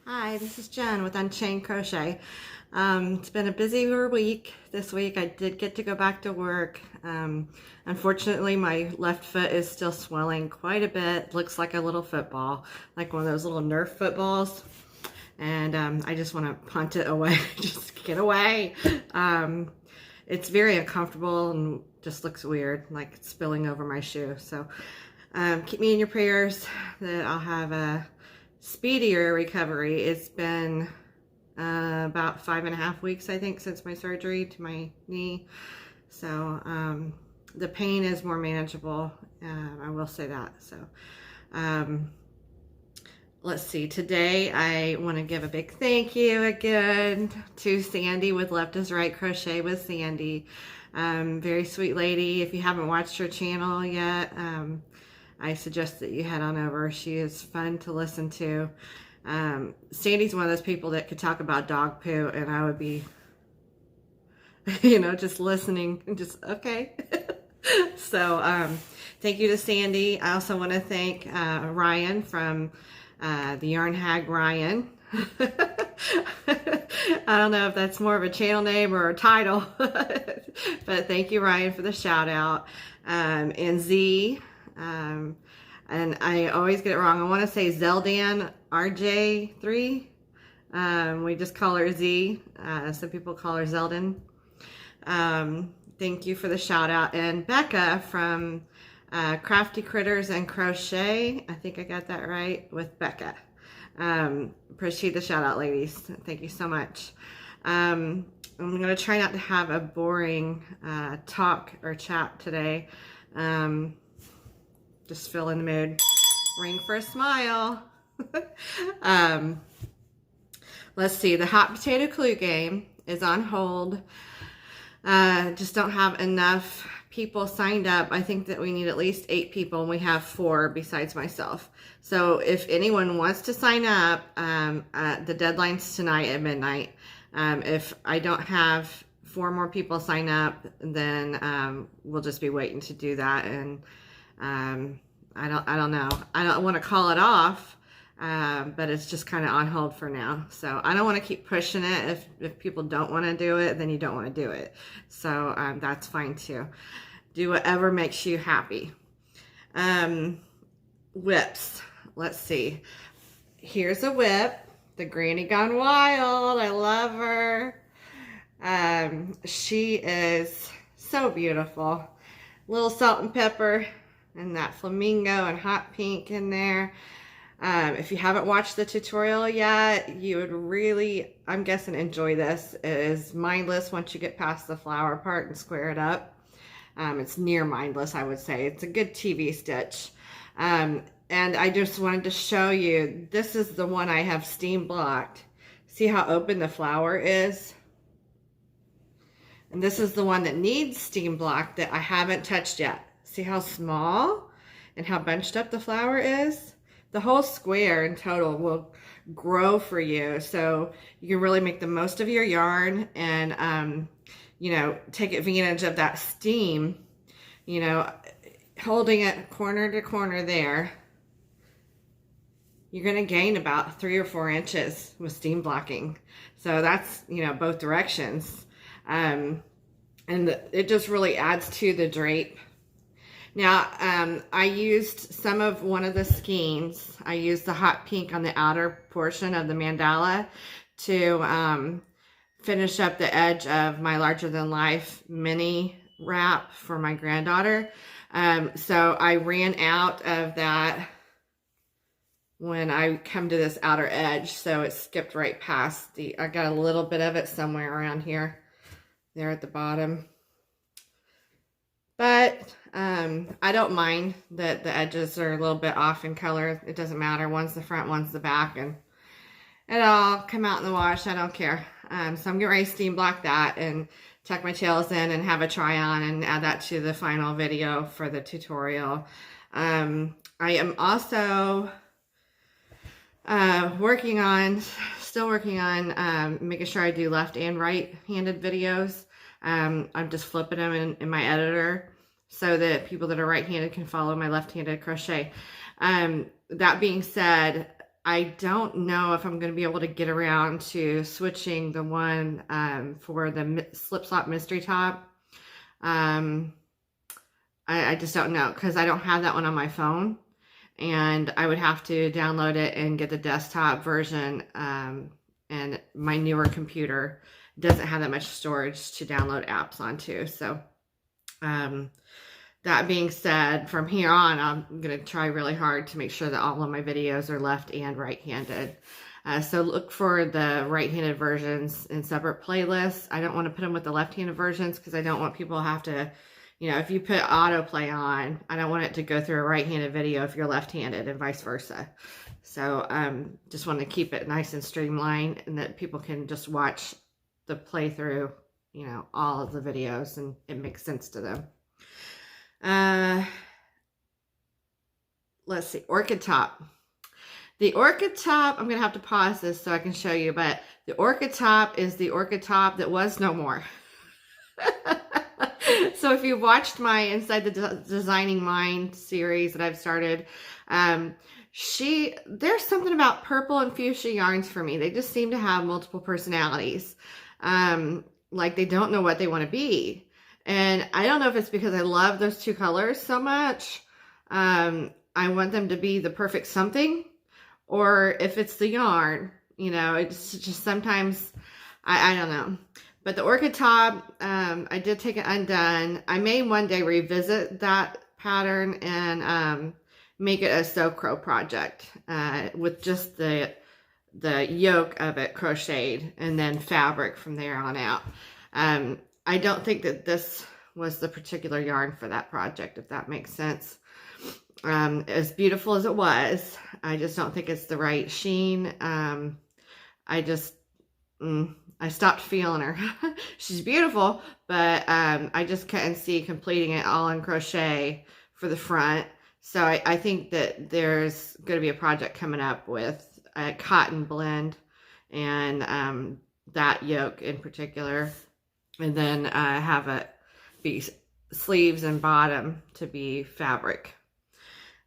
Hi, this is Jen with Unchained Crochet. It's been a busier week this week. I did get to go back to work. Unfortunately, my left foot is still swelling quite a bit. Looks like a little football, like one of those little Nerf footballs. And I just want to punt it away. Just get away. It's very uncomfortable and just looks weird, like it's spilling over my shoe. So keep me in your prayers that I'll have a speedier recovery. It's been about 5.5 weeks, I think, since my surgery to my knee. So the pain is more manageable. I will say that. So let's see. Today I want to give a big thank you again to Sandy with Left is Right Crochet with Sandy. Very sweet lady. If you haven't watched her channel yet, I suggest that you head on over. She is fun to listen to. Sandy's one of those people that could talk about dog poo and I would be, just listening and just, okay. So thank you to Sandy. I also want to thank Ryan from the Yarn Hag Ryan. I don't know if that's more of a channel name or a title, but thank you, Ryan, for the shout out. And Z, and I always get it wrong. I want to say Zeldan RJ3. We just call her Z. Some people call her Zeldan. Thank you for the shout out. And Becca from Crafty Critters and Crochet. I think I got that right with Becca. Appreciate the shout out, ladies. Thank you so much. I'm going to try not to have a boring talk or chat today. Just feel in the mood. Ring for a smile. Let's see. The hot potato clue game is on hold. Just don't have enough people signed up. I think that we need at least 8 people, and we have 4 besides myself. So if anyone wants to sign up, the deadline's tonight at midnight. If I don't have 4 more people sign up, then we'll just be waiting to do that. And I don't know. I don't want to call it off, but it's just kind of on hold for now. So I don't want to keep pushing it. If people don't want to do it, then you don't want to do it. So that's fine too. Do whatever makes you happy. Whips. Let's see. Here's a whip. The Granny Gone Wild. I love her. She is so beautiful. Little salt and pepper and that flamingo and hot pink in there. If you haven't watched the tutorial yet, you would really, I'm guessing, enjoy this. It is mindless once you get past the flower part and square it up. It's near mindless, I would say. It's a good TV stitch. And I just wanted to show you, this is the one I have steam blocked. See how open the flower is? And this is the one that needs steam blocked that I haven't touched yet. See how small and how bunched up the flower is? The whole square in total will grow for you. So you can really make the most of your yarn and, take advantage of that steam, holding it corner to corner there. You're going to gain about 3 or 4 inches with steam blocking. So that's, both directions. And it just really adds to the drape. Now, I used one of the skeins. I used the hot pink on the outer portion of the mandala to finish up the edge of my larger than life mini wrap for my granddaughter. So I ran out of that when I come to this outer edge. So it skipped right past I got a little bit of it somewhere around here, there at the bottom. But I don't mind that the edges are a little bit off in color. It doesn't matter. One's the front, one's the back, and it'll all come out in the wash. I don't care. So I'm getting ready to steam block that and tuck my tails in and have a try on and add that to the final video for the tutorial. I am also still working on making sure I do left and right handed videos. I'm just flipping them in my editor so that people that are right-handed can follow my left-handed crochet. That being said, I don't know if I'm going to be able to get around to switching the one for the Slip Slop Mystery Top. I just don't know, because I don't have that one on my phone, and I would have to download it and get the desktop version, and my newer computer doesn't have that much storage to download apps onto. So that being said, from here on, I'm going to try really hard to make sure that all of my videos are left and right-handed. So look for the right-handed versions in separate playlists. I don't want to put them with the left-handed versions because I don't want people to have to, you know, if you put autoplay on, I don't want it to go through a right-handed video if you're left-handed and vice versa. So just want to keep it nice and streamlined, and that people can just watch the playthrough, you know, all of the videos, and it makes sense to them. Let's see, Orchid Top. The Orchid Top, I'm going to have to pause this so I can show you, but the Orchid Top is the Orchid Top that was no more. So if you watched my Inside the Designing Mind series that I've started, there's something about purple and fuchsia yarns for me. They just seem to have multiple personalities. Like they don't know what they want to be. And I don't know if it's because I love those two colors so much. I want them to be the perfect something, or if it's the yarn, you know, it's just sometimes, I don't know. But the Orchid Top, I did take it undone. I may one day revisit that pattern and make it a Sew Crow project with just the yoke of it crocheted and then fabric from there on out. I don't think that this was the particular yarn for that project, if that makes sense. As beautiful as it was, I just don't think it's the right sheen. I stopped feeling her. She's beautiful, but I just couldn't see completing it all in crochet for the front. So I think that there's going to be a project coming up with a cotton blend and that yoke in particular. And then have it be sleeves and bottom to be fabric.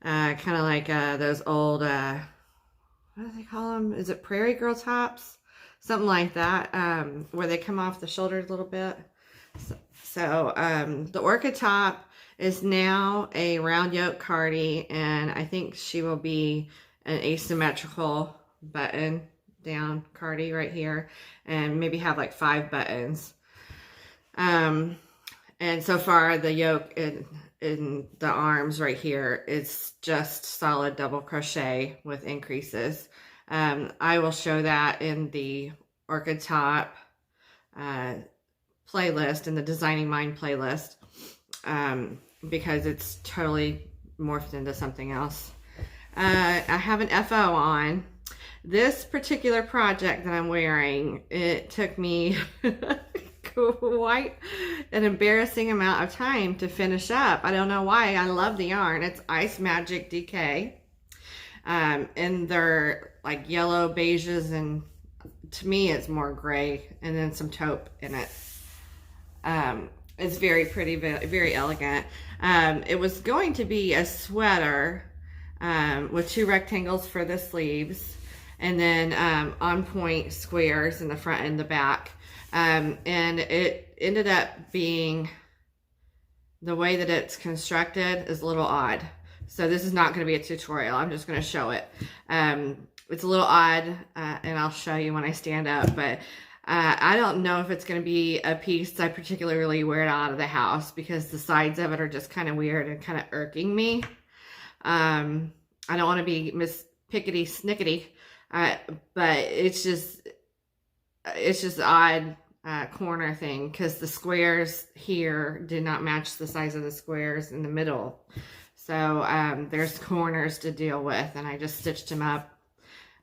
Kind of like those old, what do they call them? Is it Prairie Girl tops? Something like that, where they come off the shoulders a little bit. So the Orchid Top is now a round yoke cardie, and I think she will be an asymmetrical button down cardie right here, and maybe have like 5 buttons. And so far the yoke in the arms right here is just solid double crochet with increases. I will show that in the Orchid Top playlist, in the Designing Mind playlist, because it's totally morphed into something else. I have an FO on. This particular project that I'm wearing, it took me quite an embarrassing amount of time to finish up. I don't know why. I love the yarn. It's Ice Magic DK. And they're like yellow beiges, and to me it's more gray, and then some taupe in it. It's very pretty, very elegant. It was going to be a sweater with 2 rectangles for the sleeves, and then on point squares in the front and the back. And it ended up being, the way that it's constructed is a little odd. So this is not going to be a tutorial. I'm just going to show it. It's a little odd, and I'll show you when I stand up. But I don't know if it's going to be a piece I particularly wear it out of the house, because the sides of it are just kind of weird and kind of irking me. I don't want to be Miss Pickety Snickety, but it's just odd. Corner thing, because the squares here did not match the size of the squares in the middle. So there's corners to deal with, and I just stitched them up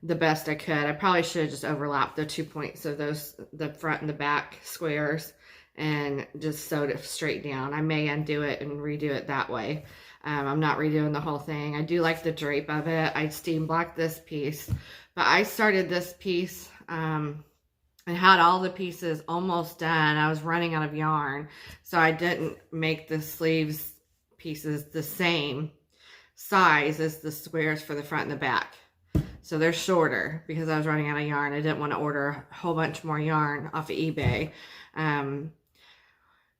the best I could. I probably should have just overlapped the 2 points of those, the front and the back squares, and just sewed it straight down. I may undo it and redo it that way. I'm not redoing the whole thing. I do like the drape of it. I steam blocked this piece, but I started this piece and had all the pieces almost done. I was running out of yarn, so I didn't make the sleeves pieces the same size as the squares for the front and the back. So they're shorter because I was running out of yarn. I didn't want to order a whole bunch more yarn off of eBay. And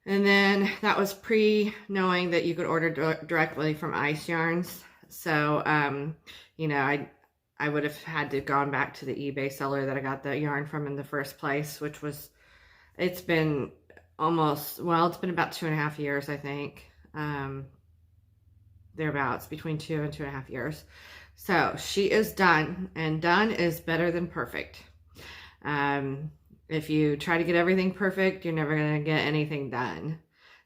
then that was pre-knowing that you could order directly from Ice Yarns. So, you know, I would have had to gone back to the eBay seller that I got the yarn from in the first place, which was, it's been almost, well, it's been about 2.5 years, I think. Thereabouts, between 2 and 2.5 years. So she is done, and done is better than perfect. If you try to get everything perfect, you're never going to get anything done.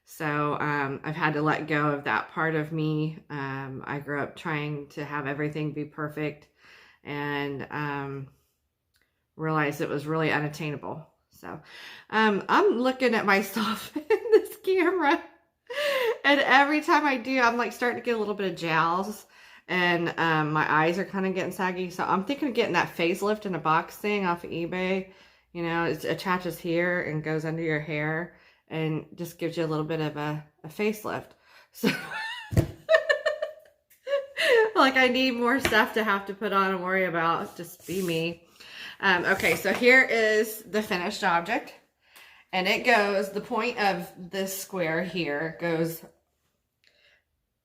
So I've had to let go of that part of me. I grew up trying to have everything be perfect, and realized it was really unattainable. So I'm looking at myself in this camera, and every time I do, I'm like starting to get a little bit of jowls, and my eyes are kind of getting saggy. So I'm thinking of getting that facelift in a box thing off of eBay. You know, it attaches here and goes under your hair and just gives you a little bit of a facelift. So like I need more stuff to have to put on and worry about. Just be me. Okay, so here is the finished object. And it goes, the point of this square here goes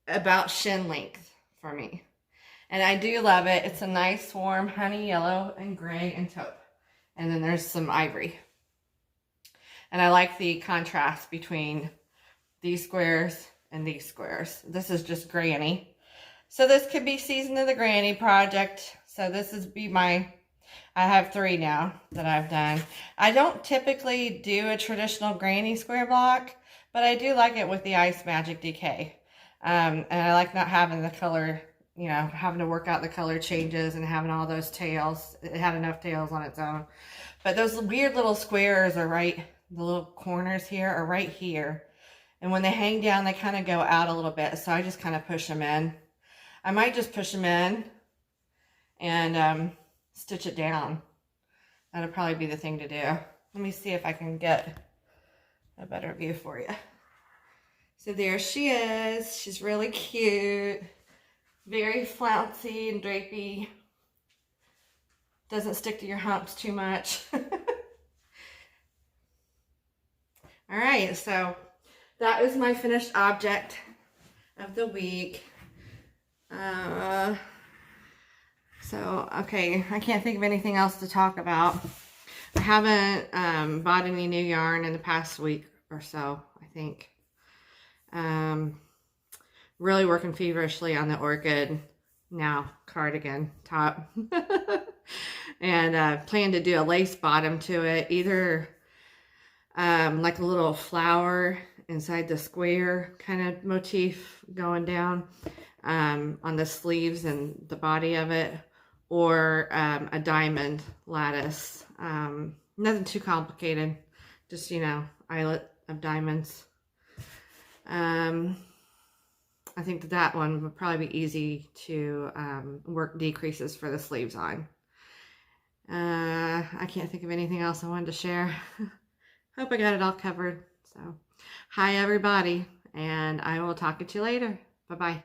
about shin length for me. And I do love it. It's a nice warm honey yellow and gray and taupe. And then there's some ivory. And I like the contrast between these squares and these squares. This is just granny. So this could be Season of the Granny project. So this is I have 3 now that I've done. I don't typically do a traditional granny square block, but I do like it with the Ice Magic Decay. And I like not having the color, you know, having to work out the color changes and having all those tails. It had enough tails on its own. But those weird little squares are right, the little corners here are right here. And when they hang down, they kind of go out a little bit. So I just kind of push them in. I might just push them in and stitch it down. That'll probably be the thing to do. Let me see if I can get a better view for you. So there she is. She's really cute. Very flouncy and drapey. Doesn't stick to your humps too much. All right, so that is my finished object of the week. Okay, I can't think of anything else to talk about. I haven't bought any new yarn in the past week or so, I think. Really working feverishly on the Orchid Now cardigan top. And plan to do a lace bottom to it, either like a little flower inside the square kind of motif going down on the sleeves and the body of it, or a diamond lattice. Nothing too complicated, just, you know, eyelet of diamonds. I think that one would probably be easy to work decreases for the sleeves on. I can't think of anything else I wanted to share. Hope I got it all covered. So, hi everybody, and I will talk to you later. Bye-bye.